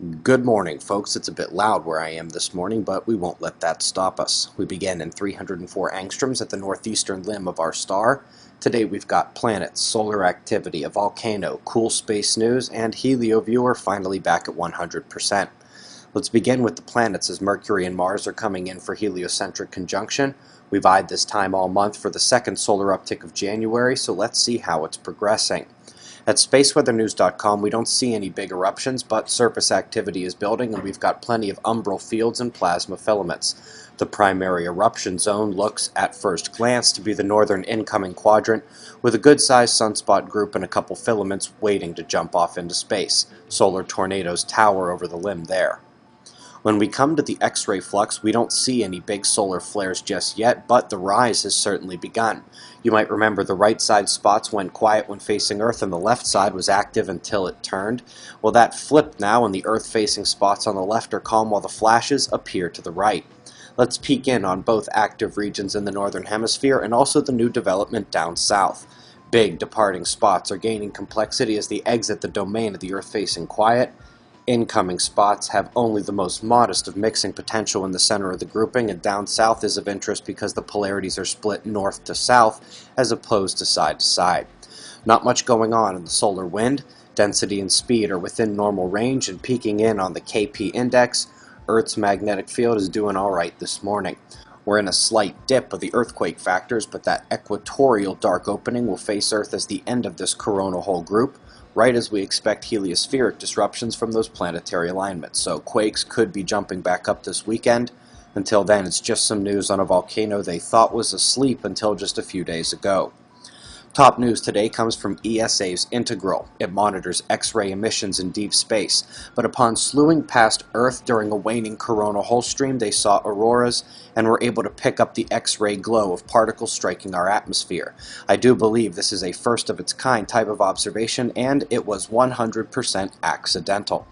Good morning, folks. It's a bit loud where I am this morning, but we won't let that stop us. We begin in 304 angstroms at the northeastern limb of our star. Today we've got planets, solar activity, a volcano, cool space news, and HelioViewer finally back at 100%. Let's begin with the planets as Mercury and Mars are coming in for heliocentric conjunction. We've eyed this time all month for the second solar uptick of January, so let's see how it's progressing. At spaceweathernews.com, we don't see any big eruptions, but surface activity is building and we've got plenty of umbral fields and plasma filaments. The primary eruption zone looks, at first glance, to be the northern incoming quadrant, with a good-sized sunspot group and a couple filaments waiting to jump off into space. Solar tornadoes tower over the limb there. When we come to the X-ray flux, we don't see any big solar flares just yet, but the rise has certainly begun. You might remember the right side spots went quiet when facing Earth and the left side was active until it turned. Well, that flipped now and the Earth-facing spots on the left are calm while the flashes appear to the right. Let's peek in on both active regions in the northern hemisphere and also the new development down south. Big departing spots are gaining complexity as they exit the domain of the Earth-facing quiet. Incoming spots have only the most modest of mixing potential in the center of the grouping, and down south is of interest because the polarities are split north to south as opposed to side. Not much going on in the solar wind. Density and speed are within normal range, and peeking in on the KP index, Earth's magnetic field is doing alright this morning. We're in a slight dip of the earthquake factors, but that equatorial dark opening will face Earth as the end of this coronal hole group, right as we expect heliospheric disruptions from those planetary alignments. So quakes could be jumping back up this weekend. Until then, it's just some news on a volcano they thought was asleep until just a few days ago. Top news today comes from ESA's Integral. It monitors X-ray emissions in deep space, but upon slewing past Earth during a waning coronal hole stream, they saw auroras and were able to pick up the X-ray glow of particles striking our atmosphere. I do believe this is a first-of-its-kind type of observation, and it was 100% accidental.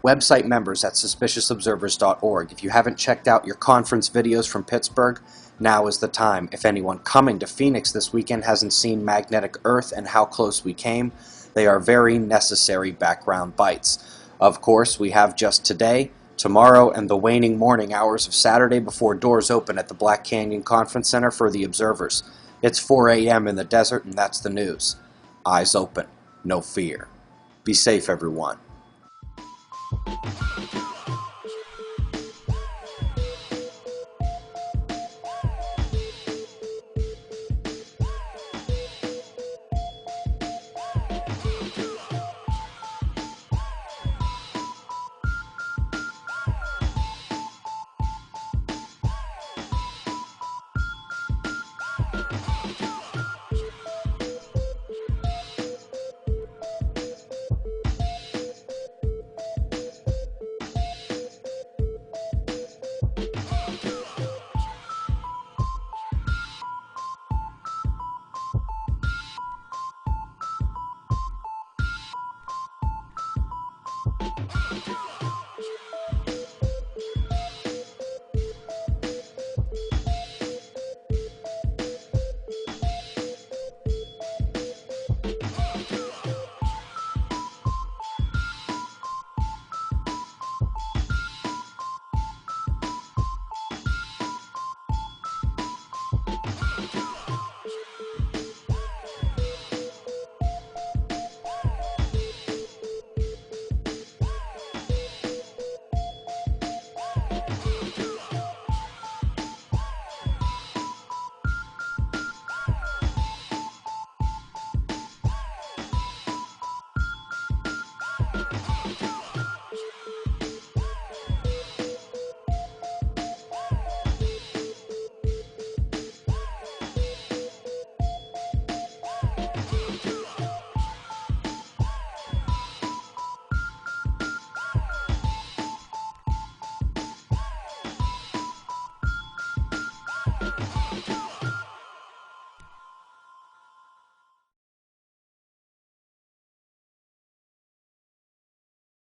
Website members at suspiciousobservers.org. If you haven't checked out your conference videos from Pittsburgh, now is the time. If anyone coming to Phoenix this weekend hasn't seen Magnetic Earth and how close we came, they are very necessary background bites. Of course, we have just today, tomorrow, and the waning morning hours of Saturday before doors open at the Black Canyon Conference Center for the observers. It's 4 a.m. in the desert, and that's the news. Eyes open, no fear. Be safe, everyone.